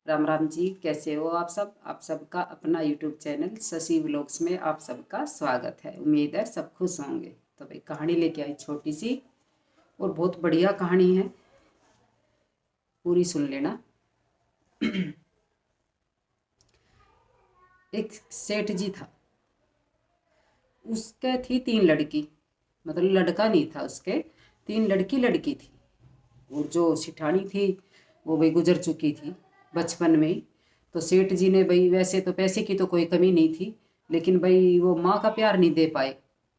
राम राम जी, कैसे हो आप सब? आप सबका अपना यूट्यूब चैनल शशि व्लॉग्स में आप सबका स्वागत है। उम्मीद है सब खुश होंगे। तो भाई कहानी लेके आई छोटी सी और बहुत बढ़िया कहानी है, पूरी सुन लेना। एक सेठ जी था, उसके थी 3 लड़की। मतलब लड़का नहीं था उसके, 3 लड़की थी। और जो सिठानी थी वो भाई गुजर चुकी थी बचपन में ही। तो सेठ जी ने भाई, वैसे तो पैसे की तो कोई कमी नहीं थी, लेकिन भाई वो माँ का प्यार नहीं दे पाए,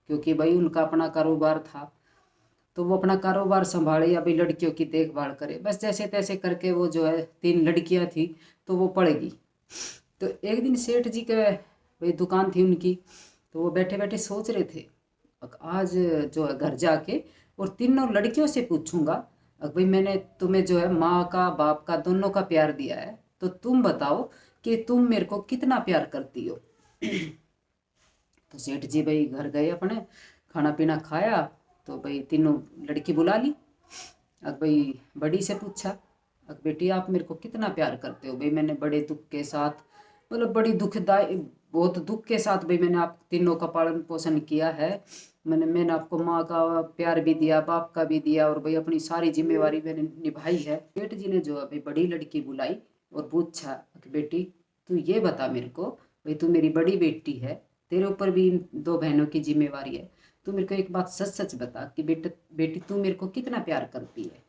क्योंकि भाई उनका अपना कारोबार था। तो वो अपना कारोबार संभाले या भाई लड़कियों की देखभाल करे, बस जैसे तैसे करके वो जो है 3 लड़कियां थी तो वो पड़ेगी। तो एक दिन सेठ जी के भाई दुकान थी उनकी, तो वो बैठे बैठे सोच रहे थे, आज जो है घर जाके और तीनों लड़कियों से पूछूंगा, भाई मैंने तुम्हें जो है माँ का बाप का दोनों का प्यार दिया है, तो तुम बताओ कि तुम मेरे को कितना प्यार करती हो। तो सेठ जी भाई घर गए अपने, खाना पीना खाया, तो भाई तीनों लड़की बुला ली। अब भाई बड़ी से पूछा, अब बेटी आप मेरे को कितना प्यार करते हो? भाई मैंने बड़े दुख के साथ, मतलब बड़ी दुखदाई, बहुत दुख के साथ भाई मैंने आप तीनों का पालन पोषण किया है। मैंने आपको माँ का प्यार भी दिया, बाप का भी दिया, और भाई अपनी सारी जिम्मेवारी मैंने निभाई है। सेठ जी ने जो है भाई बड़ी लड़की बुलाई और पूछा कि बेटी तू ये बता मेरे को, भाई तू मेरी बड़ी बेटी है, तेरे ऊपर भी इन 2 बहनों की जिम्मेवारी है, तू मेरे को एक बात सच सच बता कि बेटी तू मेरे को कितना प्यार करती है।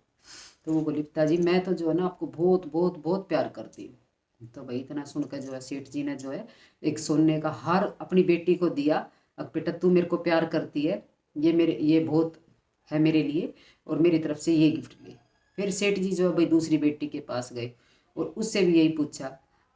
तो वो बोली पिताजी मैं तो जो है ना आपको बहुत बहुत बहुत प्यार करती हूँ। तो भाई इतना सुनकर जो है सेठ जी ने जो है एक सोने का हार अपनी बेटी को दिया। अब बेटा तू मेरे को प्यार करती है, ये बहुत है मेरे लिए, और मेरी तरफ से ये गिफ्ट ले। फिर सेठ जी जो है भाई दूसरी बेटी के पास गए और उससे भी यही पूछा,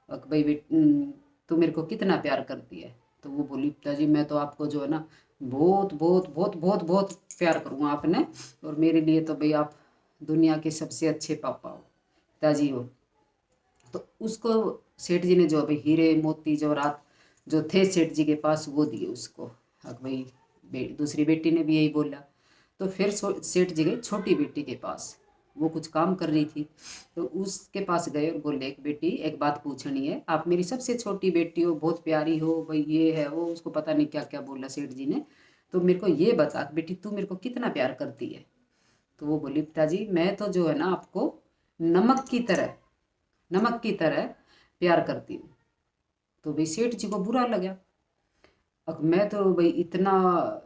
भाई तू मेरे को कितना प्यार करती है? तो वो बोली पिताजी मैं तो आपको जो है ना बहुत बहुत बहुत बहुत बहुत प्यार करूँगा आपने, और मेरे लिए तो भाई आप दुनिया के सबसे अच्छे पापा हो, पिताजी हो। तो उसको सेठ जी ने जो अभी हीरे मोती जवाहरात जो थे सेठ जी के पास वो दिए उसको। अब भाई दूसरी बेटी ने भी यही बोला। तो फिर सेठ जी गए छोटी बेटी के पास, वो कुछ काम कर रही थी, तो उसके पास गए और बोले एक बेटी एक बात पूछनी है, आप मेरी सबसे छोटी बेटी हो, बहुत प्यारी हो भाई, ये है वो, उसको पता नहीं क्या क्या बोला सेठ जी ने। तो मेरे को ये बता बेटी तू मेरे को कितना प्यार करती है? तो वो बोली पिताजी मैं तो जो है ना आपको नमक की तरह नमक की तरह प्यार करती हूँ। तो भाई सेठ जी को बुरा लगा, अब मैं तो भाई इतना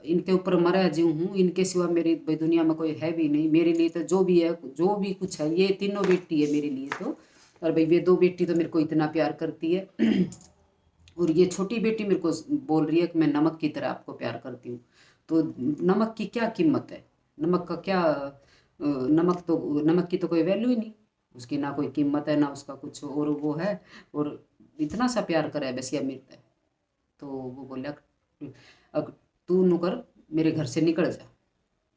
इनके ऊपर मरा जी हूँ, इनके सिवा मेरी भाई दुनिया में कोई है भी नहीं, मेरे लिए तो जो भी है जो भी कुछ है ये तीनों बेटी है मेरे लिए तो, और भाई ये 2 बेटी तो मेरे को इतना प्यार करती है। और ये छोटी बेटी मेरे को बोल रही है कि मैं नमक की तरह आपको प्यार करती हूँ। तो नमक की क्या कीमत है? नमक का क्या नमक की तो कोई वैल्यू ही नहीं, उसकी ना कोई कीमत है ना उसका कुछ और वो है, और इतना सा प्यार करे है बस ये अमीर है। तो वो बोला अब तू नुकर मेरे घर से निकल जा,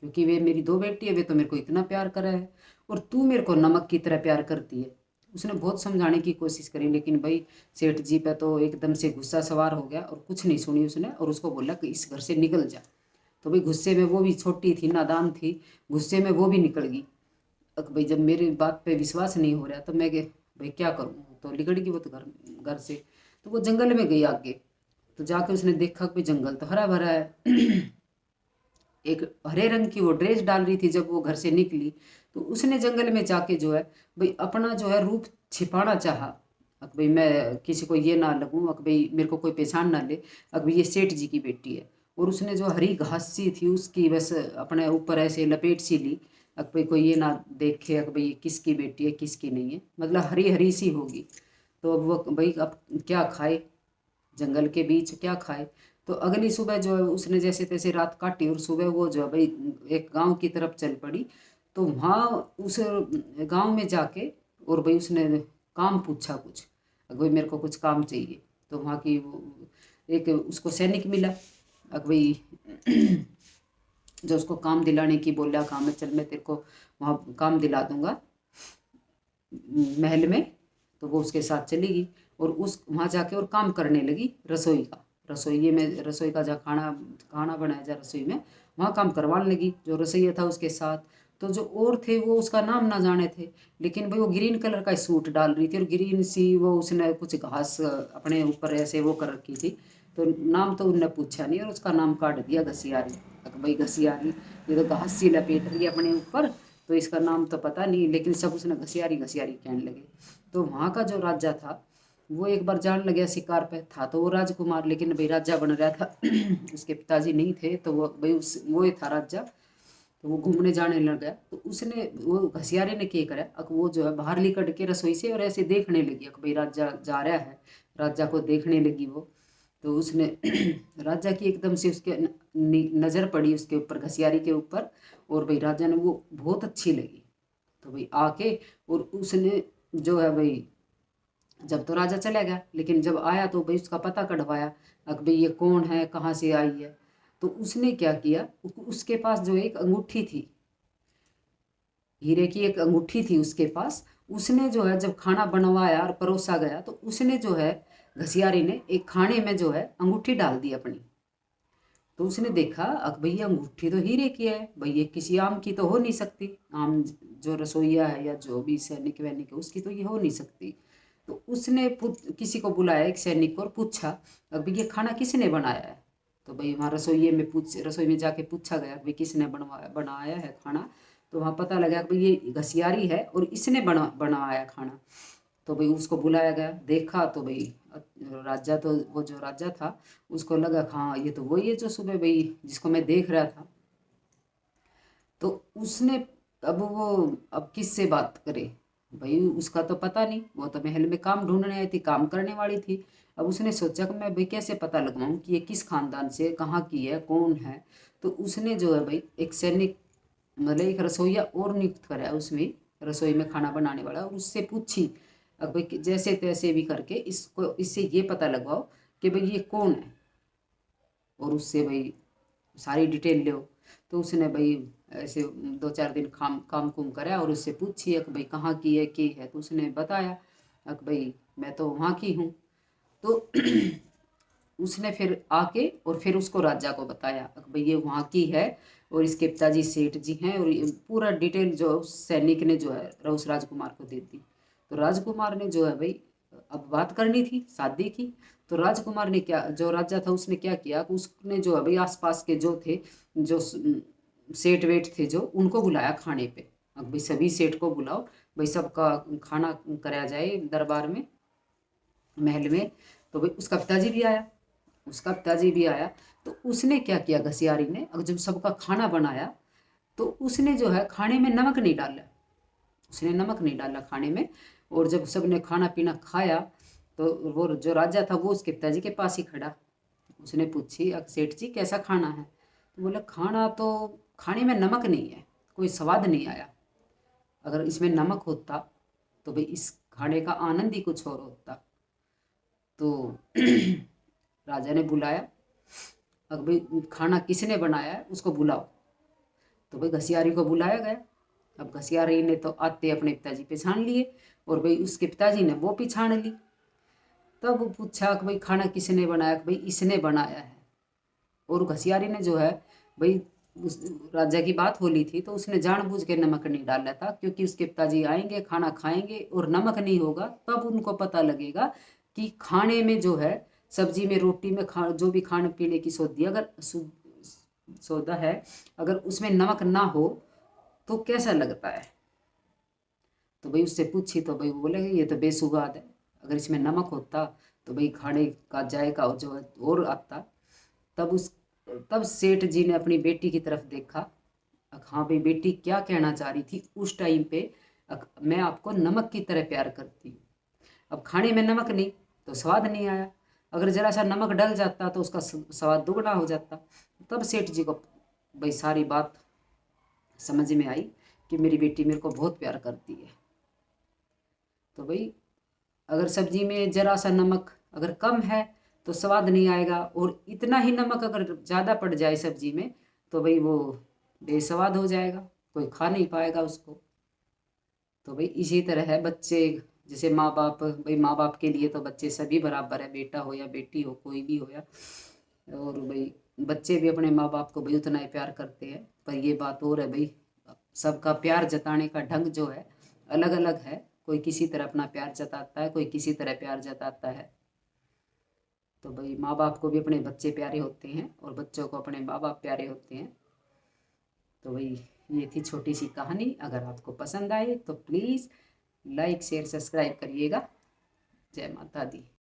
क्योंकि वे मेरी 2 बेटी है, वे तो मेरे को इतना प्यार करे है और तू मेरे को नमक की तरह प्यार करती है। उसने बहुत समझाने की कोशिश करी, लेकिन भाई सेठ जी पे तो एकदम से गुस्सा सवार हो गया और कुछ नहीं सुनी उसने, और उसको बोला कि इस घर से निकल जा। तो भाई गुस्से में वो भी छोटी थी, नादान थी, गुस्से में वो भी निकल गई। अब भाई जब मेरी बात पे विश्वास नहीं हो रहा तो मैं भाई क्या करूँ, तो निकल गई वो तो घर घर से। तो वो जंगल में गई आगे, तो जाके उसने देखा कि जंगल तो हरा भरा है। एक हरे रंग की वो ड्रेस डाल रही थी जब वो घर से निकली, तो उसने जंगल में जाके जो है भाई अपना जो है रूप छिपाना चाहा। अब भाई मैं किसी को ये ना लगूं, अब भाई मेरे को कोई पहचान ना ले, अब भाई ये सेठ जी की बेटी है। और उसने जो हरी घास सी थी उसकी बस अपने ऊपर ऐसे लपेट सी ली, अब भाई कोई ये ना देखे अब भाई ये किसकी बेटी है किसकी नहीं है, मतलब हरी हरी सी होगी। तो अब वो भाई अब क्या खाए, जंगल के बीच क्या खाए। तो अगली सुबह जो है उसने जैसे तैसे रात काटी और सुबह वो जो है भाई एक गांव की तरफ चल पड़ी। तो वहाँ उस गांव में जाके और भाई उसने काम पूछा कुछ, भाई मेरे को कुछ काम चाहिए। तो वहाँ की एक उसको सैनिक मिला, अब भाई जो उसको काम दिलाने की बोला, काम है चल मैं तेरे को वहाँ काम दिला दूंगा महल में। तो वो उसके साथ चली गई और उस वहाँ जाके और काम करने लगी रसोई का। रसोई में रसोई का जहाँ खाना खाना बनाया जा रसोई में, वहाँ काम करवाने लगी जो रसोईया था उसके साथ। तो जो और थे वो उसका नाम ना जाने थे, लेकिन भाई वो ग्रीन कलर का सूट डाल रही थी और ग्रीन सी वो उसने कुछ घास अपने ऊपर ऐसे वो कर रखी थी, तो नाम तो उनने पूछा नहीं और उसका नाम काट दिया घसियारी। भाई घसियारी, ये तो घास सी लपेट रही है अपने ऊपर, तो इसका नाम तो पता नहीं, लेकिन सब उसने घसियारी घसियारी कहने लगे। तो वहाँ का जो राजा था वो एक बार जान लग गया शिकार पे था, तो वो राजकुमार, लेकिन भाई राजा बन रहा था उसके पिताजी नहीं थे, तो वो भाई उस वो था राजा। तो वो घूमने जाने लग गया, तो उसने वो घसियारे ने क्या करा, अब वो जो है बाहर निकल के रसोई से और ऐसे देखने लगी, अब भाई राजा जा रहा है, राजा को देखने लगी वो। तो उसने राजा की एकदम से उसके नज़र पड़ी उसके ऊपर, घसियारी के ऊपर, और भाई राजा ने वो बहुत अच्छी लगी। तो भाई आके और उसने जो है भाई, जब तो राजा चला गया, लेकिन जब आया तो भाई उसका पता कढ़वाया, अब भाई ये कौन है, कहाँ से आई है। तो उसने क्या किया, उसके पास जो एक अंगूठी थी, हीरे की एक अंगूठी थी उसके पास, उसने जो है जब खाना बनवाया और परोसा गया, तो उसने जो है घसियारी ने एक खाने में जो है अंगूठी डाल दी अपनी। तो उसने देखा, अब भैया अंगूठी तो हीरे की है, भाई ये किसी आम की तो हो नहीं सकती, आम जो रसोईया है या जो भी सैनिक वैनिक है उसकी तो ये हो नहीं सकती। तो उसने किसी को बुलाया, एक सैनिक को, और पूछा अब ये खाना किसने बनाया है। तो भाई वहाँ रसोई में जाके पूछा गया भाई किसने बनाया है खाना। तो वहाँ पता लगा कि भाई ये घसियारी है और इसने बनाया खाना। तो भाई उसको बुलाया गया, देखा तो भाई राजा, तो वो जो राजा था उसको लगा हाँ ये तो वही है जो सुबह भाई जिसको मैं देख रहा था। तो उसने, अब किससे बात करे, भाई उसका तो पता नहीं, वो तो महल में काम ढूंढने आई थी, काम करने वाली थी। अब उसने सोचा कि मैं भाई कैसे पता लगवाऊं कि ये किस खानदान से, कहाँ की है, कौन है। तो उसने जो है भाई एक सैनिक, मतलब एक रसोईया और नियुक्त करा उसमें, रसोई में खाना बनाने वाला, और उससे पूछी अब भाई जैसे तैसे भी करके इसको, इससे ये पता लगवाओ कि भाई ये कौन है, और उससे भाई सारी डिटेल लो। तो उसने भाई ऐसे 2-4 दिन काम काम कुम करा और उससे पूछी कि भाई कहाँ की है, की है। तो उसने बताया कि भाई मैं तो वहाँ की हूँ। तो उसने फिर आके और फिर उसको राजा को बताया कि भाई ये वहाँ की है और इसके पिताजी सेठ जी हैं, और ये पूरा डिटेल जो सैनिक ने जो है उस राजकुमार को दे दी। तो राजकुमार ने जो है भाई, अब बात करनी थी शादी की, तो राजकुमार ने क्या, जो राजा था उसने क्या किया, उसने जो है भाई आसपास के जो थे, जो सेठ वेठ थे जो, उनको बुलाया खाने पे। अब भाई सभी सेठ को बुलाओ, भाई सबका खाना कराया जाए दरबार में, महल में। तो भाई उसका पिताजी भी आया। तो उसने क्या किया घसियारी ने, अब जब सबका खाना बनाया तो उसने जो है खाने में नमक नहीं डाला, उसने नमक नहीं डाला खाने में। और जब सबने खाना पीना खाया, तो वो जो राजा था वो उसके पिताजी के पास ही खड़ा, उसने पूछी सेठ जी कैसा खाना है। तो बोला खाना तो, खाने में नमक नहीं है, कोई स्वाद नहीं आया, अगर इसमें नमक होता तो भाई इस खाने का आनंद ही कुछ और होता। तो राजा ने बुलाया, अब भाई खाना किसने बनाया है उसको बुलाओ। तो भाई घसियारी को बुलाया गया। अब घसियारी ने तो आते अपने पिताजी पहचान लिए, और भाई उसके पिताजी ने वो पहचान ली। तब वो पूछा कि भाई खाना किसने बनाया, कि भाई इसने बनाया है। और घसियारी ने जो है भाई, उस राजा की बात हो ली थी तो उसने जानबूझ के नमक नहीं डाला था, क्योंकि उसके पिताजी आएंगे खाना खाएंगे और नमक नहीं होगा, तब उनको पता लगेगा कि खाने में जो है, सब्जी में, रोटी में, खा जो भी खाने पीने की सौदी अगर सौदा है, अगर उसमें नमक ना हो तो कैसा लगता है। तो भाई उससे पूछी तो भाई वो बोले ये तो बेसुआद है, अगर इसमें नमक होता तो भाई खाने का जायका जो है और आता। तब उस तब सेठ जी ने अपनी बेटी की तरफ देखा, हाँ भाई बेटी क्या कहना चाह रही थी उस टाइम पे, मैं आपको नमक की तरह प्यार करती हूँ। अब खाने में नमक नहीं तो स्वाद नहीं आया, अगर जरा सा नमक डल जाता तो उसका स्वाद दुगना हो जाता। तब सेठ जी को भाई सारी बात समझ में आई कि मेरी बेटी मेरे को बहुत प्यार करती है। तो भाई अगर सब्जी में जरा सा नमक अगर कम है तो स्वाद नहीं आएगा, और इतना ही नमक अगर ज़्यादा पड़ जाए सब्जी में तो भाई वो बेस्वाद हो जाएगा, कोई खा नहीं पाएगा उसको। तो भाई इसी तरह है बच्चे, जैसे माँ बाप, भाई माँ बाप के लिए तो बच्चे सभी बराबर है, बेटा हो या बेटी हो, कोई भी हो या, और भाई बच्चे भी अपने माँ बाप को भाई उतना ही प्यार करते हैं। पर ये बात और है भाई, सबका प्यार जताने का ढंग जो है अलग अलग है। कोई किसी तरह अपना प्यार जताता है, कोई किसी तरह प्यार जताता है। तो भाई माँ बाप को भी अपने बच्चे प्यारे होते हैं और बच्चों को अपने माँ बाप प्यारे होते हैं। तो भाई ये थी छोटी सी कहानी। अगर आपको पसंद आए तो प्लीज़ लाइक शेयर सब्सक्राइब करिएगा। जय माता दी।